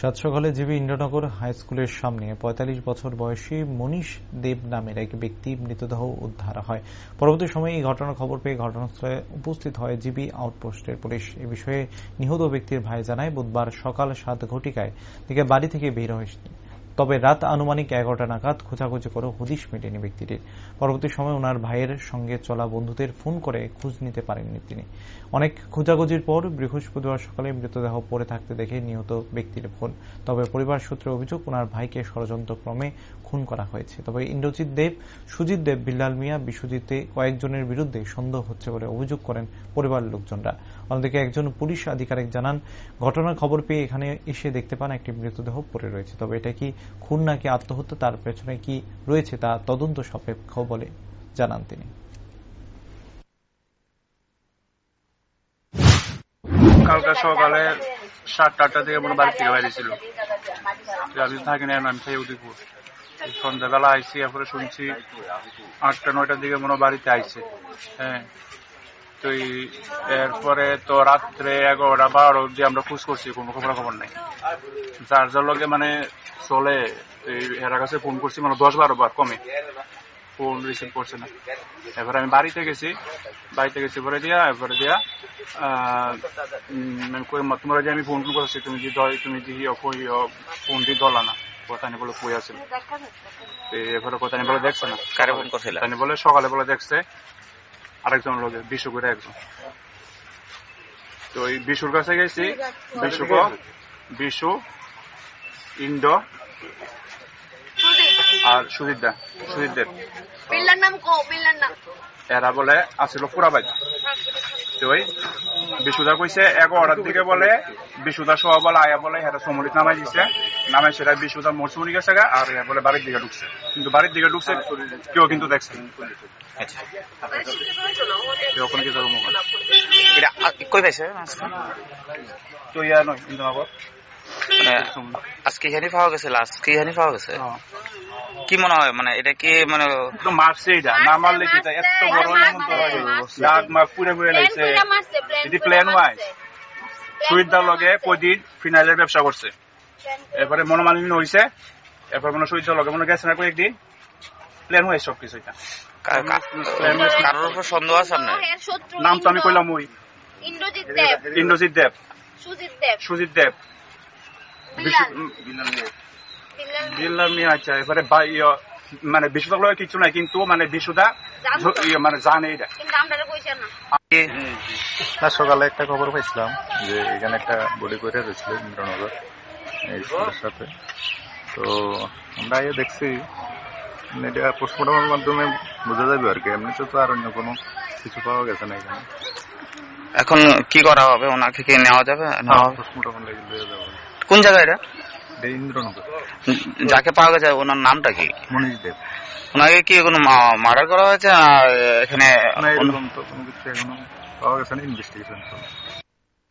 সাত সকালে GB Indranagar high স্কুলের সামনে ৪৫ বছর বয়সী মনীষ দেব নামের এক ব্যক্তি মৃতদেহ উদ্ধার হয়। পরবর্তী সময়ে এই ঘটনার খবর পেয়ে ঘটনাস্থলে উপস্থিত হয় জিবি আউটপোস্টের পুলিশ। এ বিষয়ে নিহত ব্যক্তির ভাই জানায়, বুধবার সকাল ৭ ঘটিকায় দিকে বাড়ি থেকে বের হয়েছে, তবে রাত আনুমানিক ১১টা নাগাদ খোঁজাখুঁজি করে হদিশ মেটেনি ব্যক্তিটির। পরবর্তী সময় ওনার ভাইয়ের সঙ্গে চলা বন্ধুদের ফোন করে খোঁজ নিতে পারেননি তিনি। অনেক খোঁজাখুঁজির পর বৃহস্পতিবার সকালে মৃতদেহ পড়ে থাকতে দেখে নিহত ব্যক্তির ফোন। তবে পরিবার সূত্রে অভিযোগ, ওনার ভাইকে ষড়যন্ত্রক্রমে খুন করা হয়েছে। তবে ইন্দ্রজিৎ দেব, সুজিত দেব, বিল্লাল মিয়া, বিশ্বজিতে কয়েকজনের বিরুদ্ধে সন্দেহ হচ্ছে বলে অভিযোগ করেন পরিবারের লোকজনরা। অন্যদিকে একজন পুলিশ আধিকারিক জানান, ঘটনার খবর পেয়ে এখানে এসে দেখতে পান একটি মৃতদেহ পড়ে রয়েছে। তবে এটা কি খুন নাকি আত্মহত্যা, তার পেছনে কি রয়েছে তা তদন্ত সাপেক্ষ বলে জানান তিনি। কালকে সকালে ৭টা থেকে মনে বাড়ি থেকে বাইরে ছিল, আমি থাকি না, আমি থাকি উদয়পুর। সন্ধ্যাবেলা আইসি, এরপরে শুনছি ৮টা-৯টার দিকে মনে বাড়িতে আইছে। হ্যাঁ, তো এরপরে তো রাত্রে ১১টা-১২ অব্দি আমরা খোঁজ করছি, কোনো খবর নাই। যার লগে মানে চলে এর কাছে ফোন করছি, মানে ১০-১২ বার কমে, ফোন রিসিভ করছে না। এবার আমি বাড়িতে গেছি পরে দিয়া তোমার যে আমি ফোন করছি, তুমি যে ফোন দিয়ে দলা না কথা নি বলে কই আছে, এবারে কথা নি বলে দেখছে না, কারে ফোন করছিল বলে সকালে বলে দেখছে আরেকজন লোকে, বিশু করে একজন। তো এই বিশুর কাছে গেছি, বিশু, ইন্দ্র আর সুজিত দেব, এরা বলে আসছিল পুরাবাই। তো ওই বিশুদা কইছে ১১টার দিকে বলে বিশুদা সহ বলে আয়া বলে এরা সমরিত নামাই দিচ্ছে, নামাই সেটা বিশুদা মরসুমরি গেছে আর বলে বাড়ির দিকে ঢুকছে, কিন্তু বাড়ির দিকে ঢুকছে কেউ কিন্তু দেখছে ওখানে কি তো ইয়া নয় ইন্দ্রনগর আজকে এখানে পাওয়া গেছে, কি মনে হয়, মানে এটা কি মানে মারছে, এটা না মারলে কি এত বড় দাগ মাগ পুরে লাগছে, এটি প্ল্যান ওয়াইজ সুইদার লগে প্রতিদিন ফিনাইলের ব্যবসা করছে, এরপরে মনোমালিন্য হয়েছে, এরপর মনে সুইদার লগে মনে গেছে না কয়েকদিন, প্ল্যান ওয়াইজ সবকিছু। এটা কারোর উপর সন্দেহ আছে না? নাম তো আমি কইলাম, ওই ইন্দ্রজিৎ দেব, সুজিত দেব, বিল্লাল মিয়া। আচ্ছা, এবারে মানে বিশুদার লগে কিছু নাই, কিন্তু মানে বিশুদা মানে জানে এটা। সকালে একটা খবর পাইছিলাম যে এখানে একটা বডি করে রয়েছিল ইন্দ্রনগর এই স্কুলের সাথে, তো আমরা দেখছি এটা পোস্টমর্টমের মাধ্যমে বোঝা যাবে আর কি, এমনিতে তো আর অন্য কোনো কিছু পাওয়া গেছে না এখানে। এখন কি করা হবে, ওনাকে কি নেওয়া যাবে? পোস্টমর্টম লেগে যাবে। কোন জায়গায় এটা? ইন্দ্রনগর। যাকে পাওয়া গেছে ওনার নামটা কি? মনীষ দেব। ওনাকে কি কোনো মার্ডার করা হয়েছে? এখানে এরকম তো কোনো কিছু এখনো পাওয়া গেছে না, ইনভেস্টিগেশন।